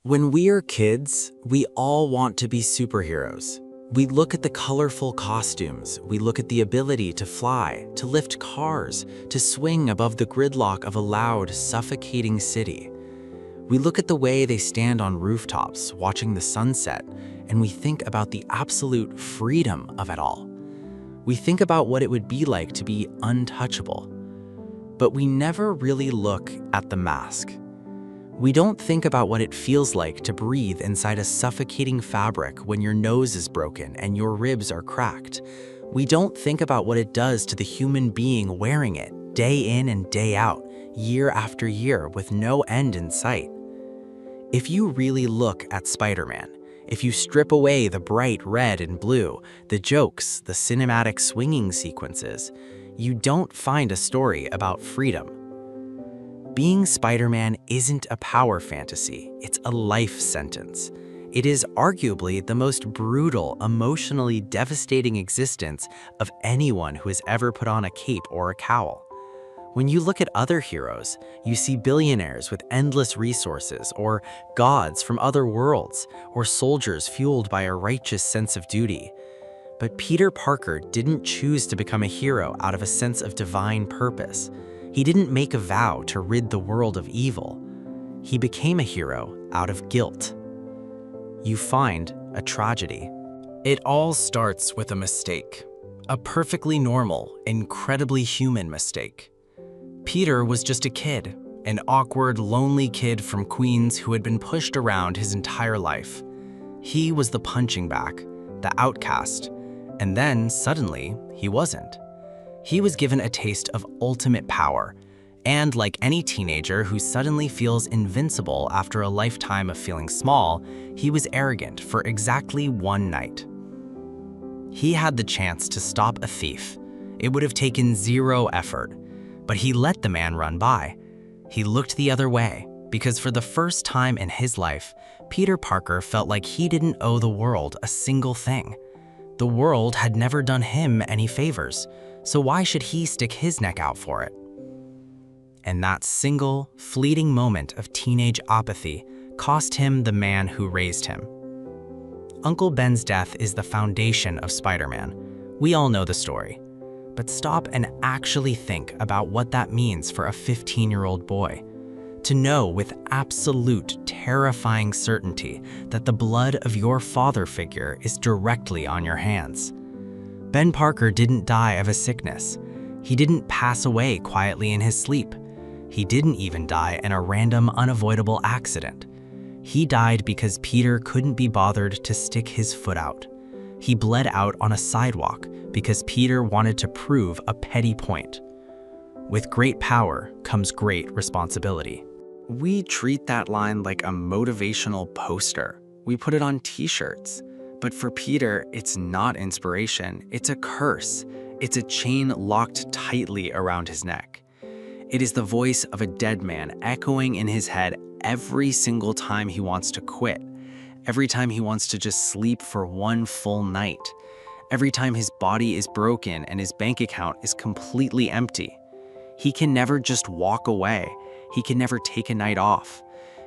When we are kids, we all want to be superheroes. We look at the colorful costumes, we look at the ability to fly, to lift cars, to swing above the gridlock of a loud, suffocating city. We look at the way they stand on rooftops, watching the sunset, and we think about the absolute freedom of it all. We think about what it would be like to be untouchable. But we never really look at the mask. We don't think about what it feels like to breathe inside a suffocating fabric when your nose is broken and your ribs are cracked. We don't think about what it does to the human being wearing it, day in and day out, year after year, with no end in sight. If you really look at Spider-Man, if you strip away the bright red and blue, the jokes, the cinematic swinging sequences, you don't find a story about freedom. Being Spider-Man isn't a power fantasy, it's a life sentence. It is arguably the most brutal, emotionally devastating existence of anyone who has ever put on a cape or a cowl. When you look at other heroes, you see billionaires with endless resources, or gods from other worlds, or soldiers fueled by a righteous sense of duty. But Peter Parker didn't choose to become a hero out of a sense of divine purpose. He didn't make a vow to rid the world of evil. He became a hero out of guilt. You find a tragedy. It all starts with a mistake. A perfectly normal, incredibly human mistake. Peter was just a kid, an awkward, lonely kid from Queens who had been pushed around his entire life. He was the punching bag, the outcast, and then, suddenly, he wasn't. He was given a taste of ultimate power, and like any teenager who suddenly feels invincible after a lifetime of feeling small, he was arrogant for exactly one night. He had the chance to stop a thief. It would have taken zero effort, but he let the man run by. He looked the other way, because for the first time in his life, Peter Parker felt like he didn't owe the world a single thing. The world had never done him any favors, so why should he stick his neck out for it? And that single, fleeting moment of teenage apathy cost him the man who raised him. Uncle Ben's death is the foundation of Spider-Man. We all know the story. But stop and actually think about what that means for a 15-year-old boy. To know with absolute, terrifying certainty that the blood of your father figure is directly on your hands. Ben Parker didn't die of a sickness. He didn't pass away quietly in his sleep. He didn't even die in a random, unavoidable accident. He died because Peter couldn't be bothered to stick his foot out. He bled out on a sidewalk because Peter wanted to prove a petty point. With great power comes great responsibility. We treat that line like a motivational poster. We put it on t-shirts. But for Peter, it's not inspiration, it's a curse. It's a chain locked tightly around his neck. It is the voice of a dead man echoing in his head every single time he wants to quit. Every time he wants to just sleep for one full night. Every time his body is broken and his bank account is completely empty. He can never just walk away. He can never take a night off.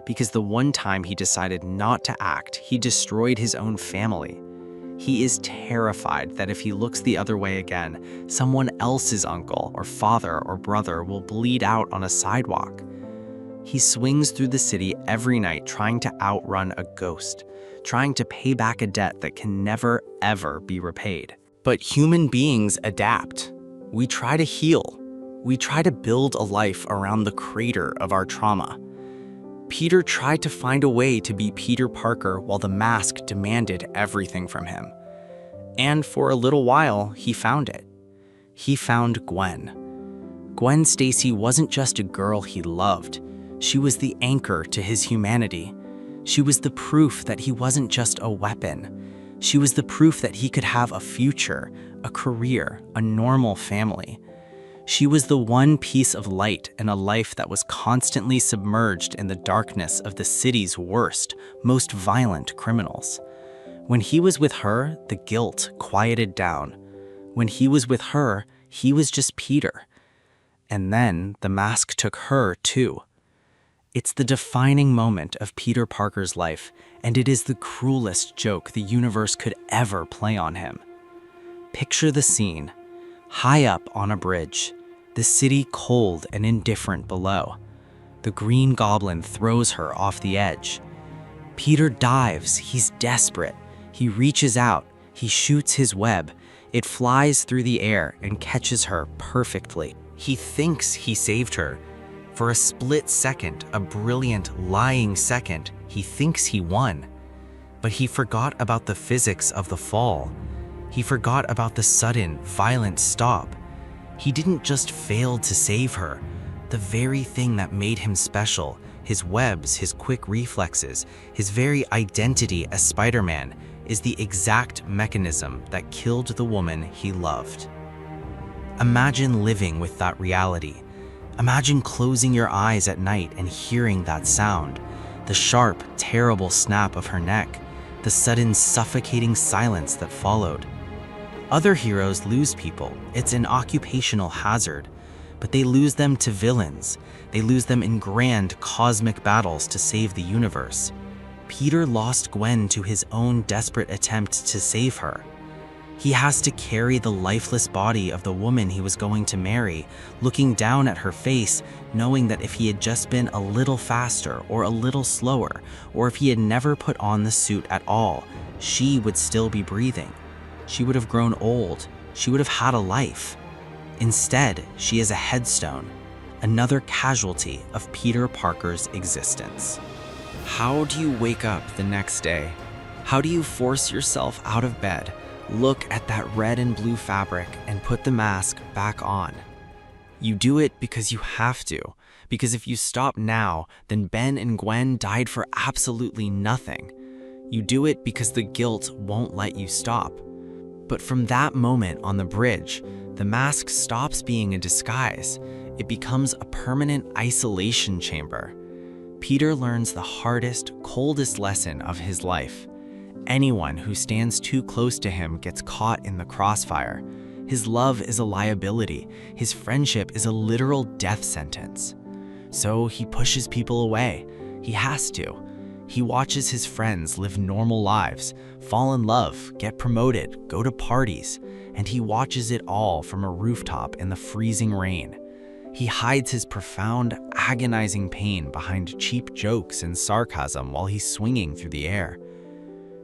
Because the one time he decided not to act, he destroyed his own family. He is terrified that if he looks the other way again, someone else's uncle or father or brother will bleed out on a sidewalk. He swings through the city every night trying to outrun a ghost, trying to pay back a debt that can never, ever be repaid. But human beings adapt. We try to heal. We try to build a life around the crater of our trauma. Peter tried to find a way to be Peter Parker while the mask demanded everything from him. And for a little while, he found it. He found Gwen. Gwen Stacy wasn't just a girl he loved. She was the anchor to his humanity. She was the proof that he wasn't just a weapon. She was the proof that he could have a future, a career, a normal family. She was the one piece of light in a life that was constantly submerged in the darkness of the city's worst, most violent criminals. When he was with her, the guilt quieted down. When he was with her, he was just Peter. And then the mask took her too. It's the defining moment of Peter Parker's life, and it is the cruelest joke the universe could ever play on him. Picture the scene. High up on a bridge, the city cold and indifferent below. The Green Goblin throws her off the edge. Peter dives, he's desperate. He reaches out, he shoots his web. It flies through the air and catches her perfectly. He thinks he saved her. For a split second, a brilliant, lying second, he thinks he won. But he forgot about the physics of the fall. He forgot about the sudden, violent stop. He didn't just fail to save her. The very thing that made him special, his webs, his quick reflexes, his very identity as Spider-Man, is the exact mechanism that killed the woman he loved. Imagine living with that reality. Imagine closing your eyes at night and hearing that sound, the sharp, terrible snap of her neck, the sudden suffocating silence that followed. Other heroes lose people. It's an occupational hazard. But they lose them to villains. They lose them in grand cosmic battles to save the universe. Peter lost Gwen to his own desperate attempt to save her. He has to carry the lifeless body of the woman he was going to marry, looking down at her face, knowing that if he had just been a little faster or a little slower, or if he had never put on the suit at all, she would still be breathing. She would have grown old. She would have had a life. Instead, she is a headstone, another casualty of Peter Parker's existence. How do you wake up the next day? How do you force yourself out of bed, look at that red and blue fabric, and put the mask back on? You do it because you have to, because if you stop now, then Ben and Gwen died for absolutely nothing. You do it because the guilt won't let you stop. But from that moment on the bridge, the mask stops being a disguise. It becomes a permanent isolation chamber. Peter learns the hardest, coldest lesson of his life. Anyone who stands too close to him gets caught in the crossfire. His love is a liability. His friendship is a literal death sentence. So he pushes people away. He has to. He watches his friends live normal lives, fall in love, get promoted, go to parties, and he watches it all from a rooftop in the freezing rain. He hides his profound, agonizing pain behind cheap jokes and sarcasm while he's swinging through the air.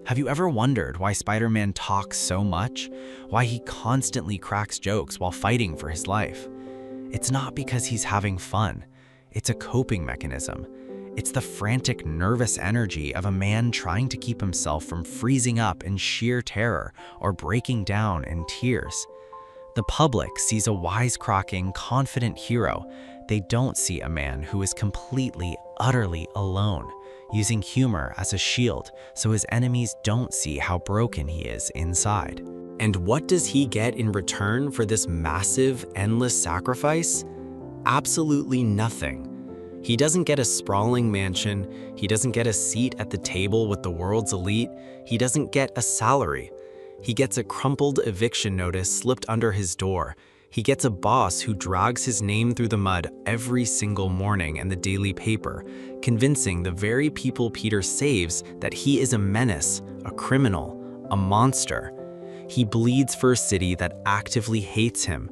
Have you ever wondered why Spider-Man talks so much? Why he constantly cracks jokes while fighting for his life? It's not because he's having fun. It's a coping mechanism. It's the frantic, nervous energy of a man trying to keep himself from freezing up in sheer terror or breaking down in tears. The public sees a wisecracking, confident hero. They don't see a man who is completely, utterly alone, using humor as a shield so his enemies don't see how broken he is inside. And what does he get in return for this massive, endless sacrifice? Absolutely nothing. He doesn't get a sprawling mansion, he doesn't get a seat at the table with the world's elite, he doesn't get a salary. He gets a crumpled eviction notice slipped under his door. He gets a boss who drags his name through the mud every single morning in the daily paper, convincing the very people Peter saves that he is a menace, a criminal, a monster. He bleeds for a city that actively hates him.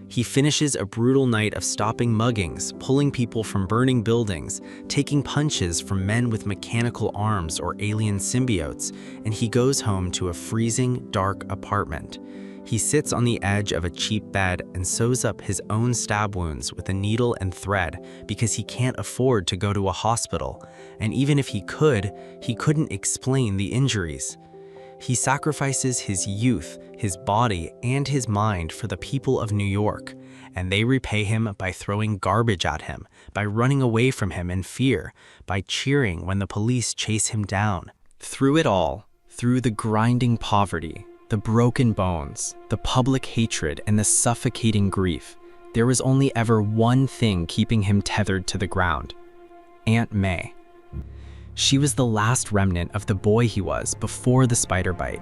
He finishes a brutal night of stopping muggings, pulling people from burning buildings, taking punches from men with mechanical arms or alien symbiotes, and he goes home to a freezing, dark apartment. He sits on the edge of a cheap bed and sews up his own stab wounds with a needle and thread because he can't afford to go to a hospital, and even if he couldn't explain the injuries. He sacrifices his youth, his body, and his mind for the people of New York, and they repay him by throwing garbage at him, by running away from him in fear, by cheering when the police chase him down. Through it all, through the grinding poverty, the broken bones, the public hatred, and the suffocating grief, there was only ever one thing keeping him tethered to the ground: Aunt May. She was the last remnant of the boy he was before the spider bite,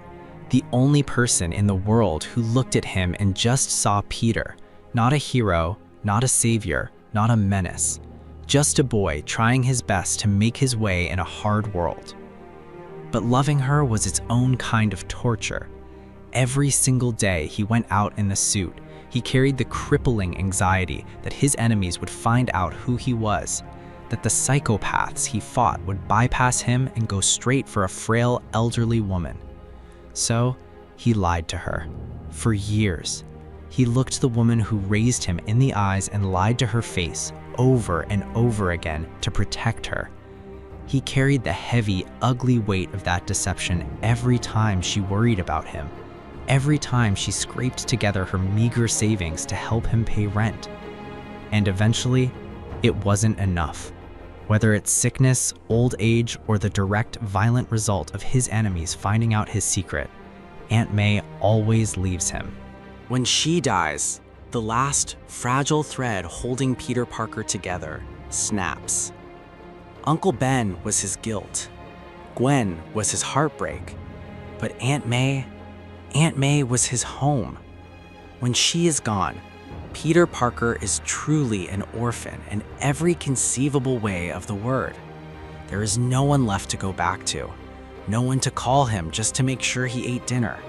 the only person in the world who looked at him and just saw Peter, not a hero, not a savior, not a menace, just a boy trying his best to make his way in a hard world. But loving her was its own kind of torture. Every single day he went out in the suit, he carried the crippling anxiety that his enemies would find out who he was, that the psychopaths he fought would bypass him and go straight for a frail, elderly woman. So, he lied to her. For years, he looked the woman who raised him in the eyes and lied to her face over and over again to protect her. He carried the heavy, ugly weight of that deception every time she worried about him, every time she scraped together her meager savings to help him pay rent. And eventually, it wasn't enough. Whether it's sickness, old age, or the direct, violent result of his enemies finding out his secret, Aunt May always leaves him. When she dies, the last fragile thread holding Peter Parker together snaps. Uncle Ben was his guilt. Gwen was his heartbreak. But Aunt May was his home. When she is gone, Peter Parker is truly an orphan in every conceivable way of the word. There is no one left to go back to, no one to call him just to make sure he ate dinner,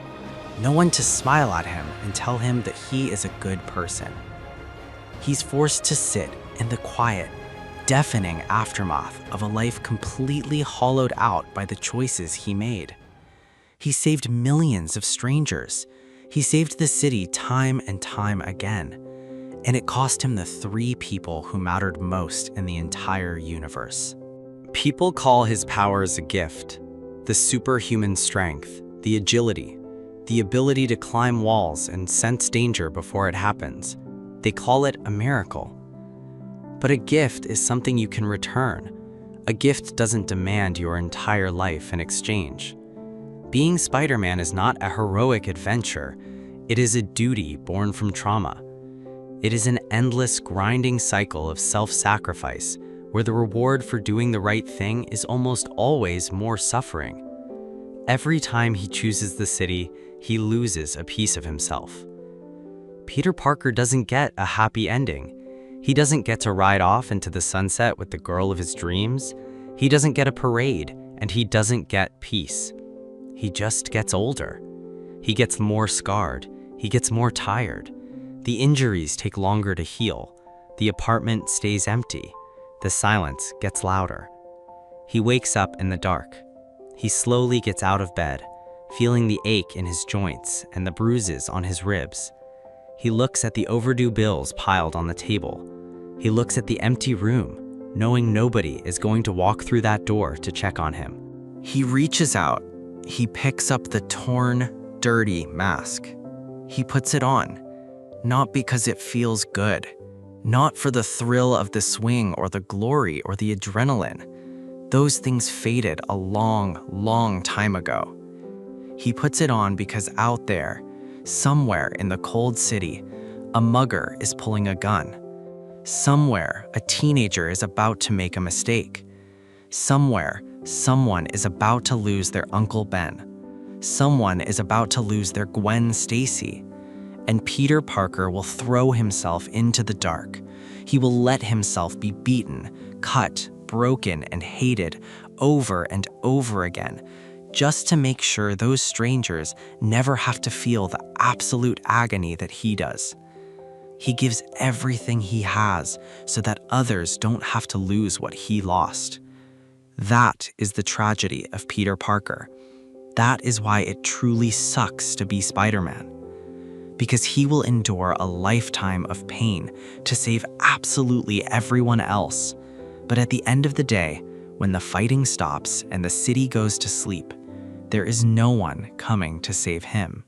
no one to smile at him and tell him that he is a good person. He's forced to sit in the quiet, deafening aftermath of a life completely hollowed out by the choices he made. He saved millions of strangers. He saved the city time and time again. And it cost him the 3 people who mattered most in the entire universe. People call his powers a gift: the superhuman strength, the agility, the ability to climb walls and sense danger before it happens. They call it a miracle. But a gift is something you can return. A gift doesn't demand your entire life in exchange. Being Spider-Man is not a heroic adventure. It is a duty born from trauma. It is an endless, grinding cycle of self-sacrifice, where the reward for doing the right thing is almost always more suffering. Every time he chooses the city, he loses a piece of himself. Peter Parker doesn't get a happy ending. He doesn't get to ride off into the sunset with the girl of his dreams. He doesn't get a parade, and he doesn't get peace. He just gets older. He gets more scarred. He gets more tired. The injuries take longer to heal. The apartment stays empty. The silence gets louder. He wakes up in the dark. He slowly gets out of bed, feeling the ache in his joints and the bruises on his ribs. He looks at the overdue bills piled on the table. He looks at the empty room, knowing nobody is going to walk through that door to check on him. He reaches out. He picks up the torn, dirty mask. He puts it on. Not because it feels good, not for the thrill of the swing or the glory or the adrenaline. Those things faded a long, long time ago. He puts it on because out there, somewhere in the cold city, a mugger is pulling a gun. Somewhere, a teenager is about to make a mistake. Somewhere, someone is about to lose their Uncle Ben. Someone is about to lose their Gwen Stacy. And Peter Parker will throw himself into the dark. He will let himself be beaten, cut, broken, and hated over and over again, just to make sure those strangers never have to feel the absolute agony that he does. He gives everything he has so that others don't have to lose what he lost. That is the tragedy of Peter Parker. That is why it truly sucks to be Spider-Man. Because he will endure a lifetime of pain to save absolutely everyone else. But at the end of the day, when the fighting stops and the city goes to sleep, there is no one coming to save him.